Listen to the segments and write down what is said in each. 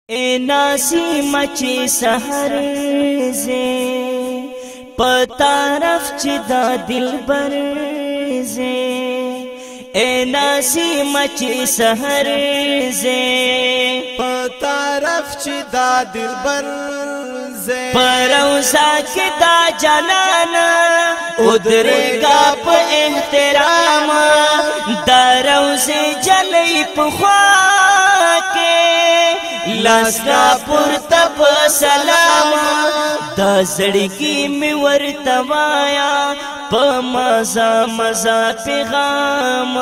اے ناسیم چی سحر زے پتارف چی دا دلبر زے اے ناسیم چی سحر زے پتارف چی دا دلبر زے پروزا کی دا جانانا ادرے گا پا احترام دا روزے جلی پخوا کے لاسنا پورتا پا سلام دا زڑکی میں ورتوایا پا مزا مزا پیغام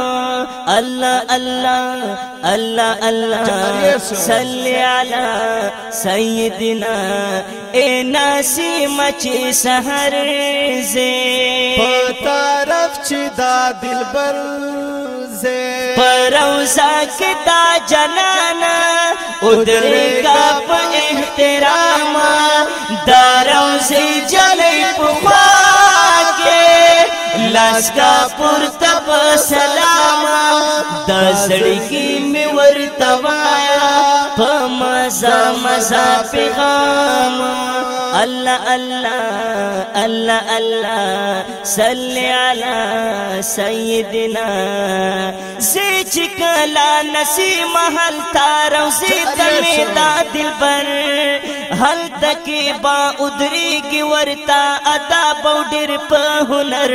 اللہ اللہ اللہ اللہ صلی علی سیدنا اے ناسیم چی سحر زے پتارف چی دا دلبر زے پروزا کی دا جنانا ادرے گا پا احترام دا روزے جلی پخوا کے لاس کا پورتا پا سلام دا زڑکی میں ورتوایا پا مزا مزا پیغام اللہ اللہ اللہ اللہ صلی علی سیدنا زی چکلا نسی محل تارو زی تمی دا دلبر حل تکی با ادری کی ورتا ادا بوڈر پا ہنر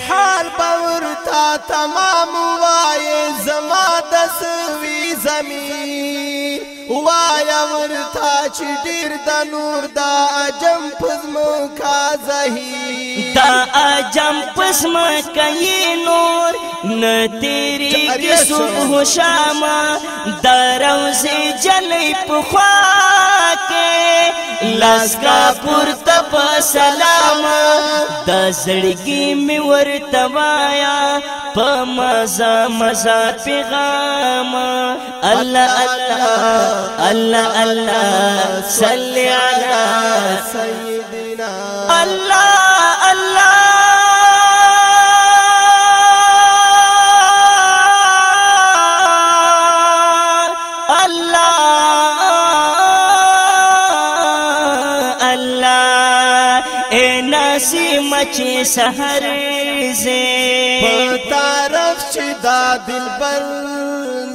حال باورتا تمام وائے زما دسوی زمین وایا ورتا چی دیر دا نور دا عجم پزمو کا زہی دا عجم پزمو کا یہ نور نہ تیری کی صبح شام دا روزی جلی پخوا کے لاس کا پورتا پا سلام دا زڑکی میں ورتوایا پا مزا مزا پیغام اللہ اللہ اللہ اللہ صلی علی سیدنا اللہ اللہ ناسیم چی سحر زے پتارف چی دا دلبر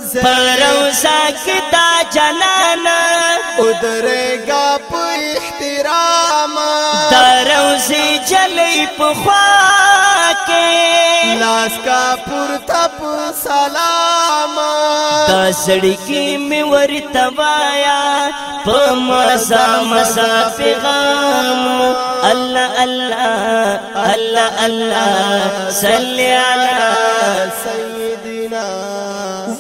زے پروزا کی دا جنانا ادرے گا پا احترام دا روزی جلی پخوا کے لاس کا پورتا پا سلام دا زڑکی میں ورتوایا پا مزا مزا پیغام اللہ اللہ اللہ اللہ صلی علی سیدنا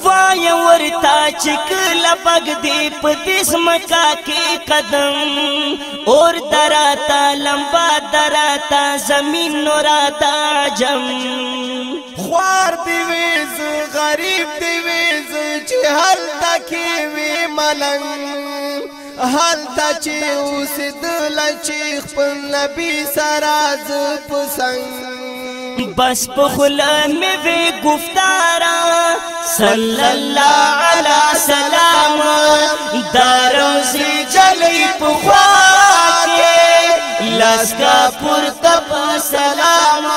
وایا ورتا چکل بگ دی پتیس مکا کی قدم اور دراتا لمبا دراتا زمین نوراتا جم خوار دیویز غریب دیویز چی حل تکی وی ملنگ حل تا چی اسی دل چیخ پن نبی سراز پسنگ بس پخلن میں وی گفتارا صلی اللہ علی سلام دا روزی جلی پخوا کے لاس کا پورتا پا سلام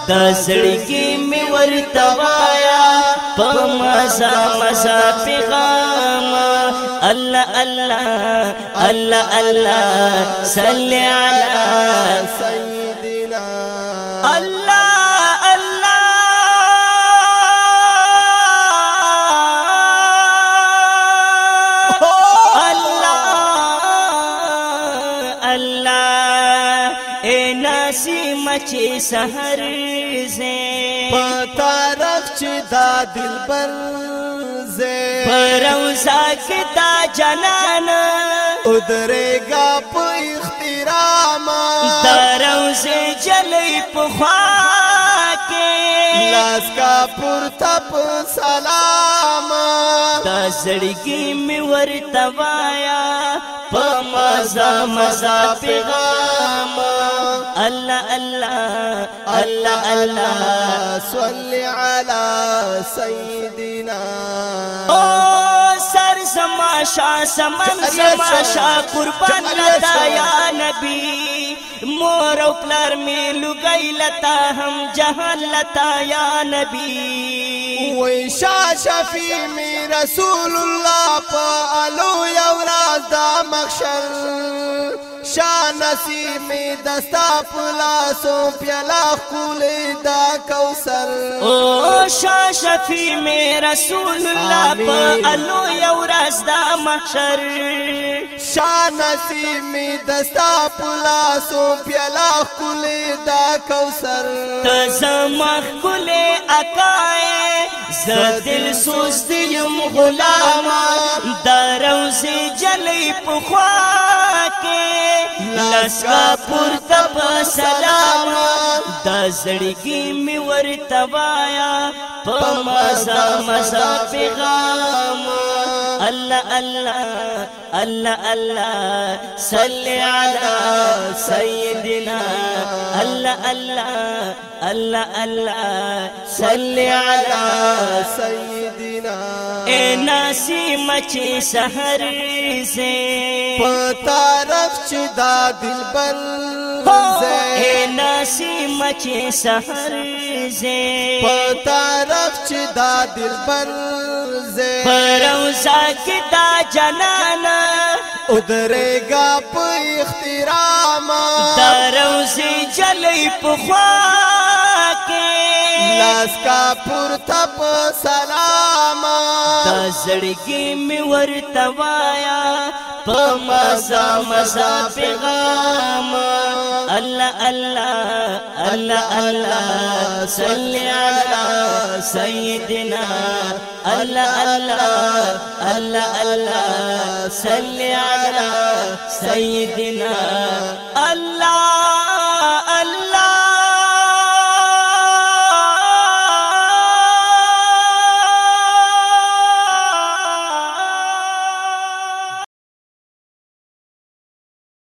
دا زڑکی میں ورتوایا پا مزا مزا پیغام اللہ اللہ اللہ اللہ صلی علی سیدنا اللہ اللہ اللہ اللہ اے ناسیم چی سحر زے پتارف چی دا دلبر زے پروزا کی دا جنانا ادرے گا پا احترام دا روزے جلی پخوا کے لاس کا پورتا پا سلام دا زڑکی میں ورتوایا پا مزا مزا پیغام اللہ اللہ اللہ اللہ صلی علی سیدنا او سر زما شاه سمن زما شاه قربان لتا یا نبی مور او پلار می لګی لتا هم جهان لتا یا نبی وای شاه شفیع می رسول الله په الو یو راز دا مخشر شاه نصیب می دستا پلاسو پیالا خولی دا کوثر او شاه شفیع می رسول الله په الو یو راز دا محشر شاه نصیب می دستا پلاسو پیالا خولی دا کوثر تزما خلی اکای زدل سوست یم غلاما دروزی جلی پخوا کے لسکا پورتا پا سلاما دا زڑگی می ورتوایا پا مزا مزا پیغاما اللہ اللہ اللہ اللہ صلی علی سیدنا اللہ اللہ اللہ اللہ صلی علی سیدنا اے ناسی مچی سحر سے پتارف چدا دلبر اے ناسی مچی سحر سے پتارف چدا دلبر پروزا کی دا جنانا ادھرے گا پا اخترام دا روزی جلی پخوا کے لاس کا پورتا پا سلام دا زڑگی می ورتوایا پا مزا مزا پیغام اللہ اللہ اللہ اللہ صلی علی سیدنا اللہ اللہ اللہ اللہ صلی علی سیدنا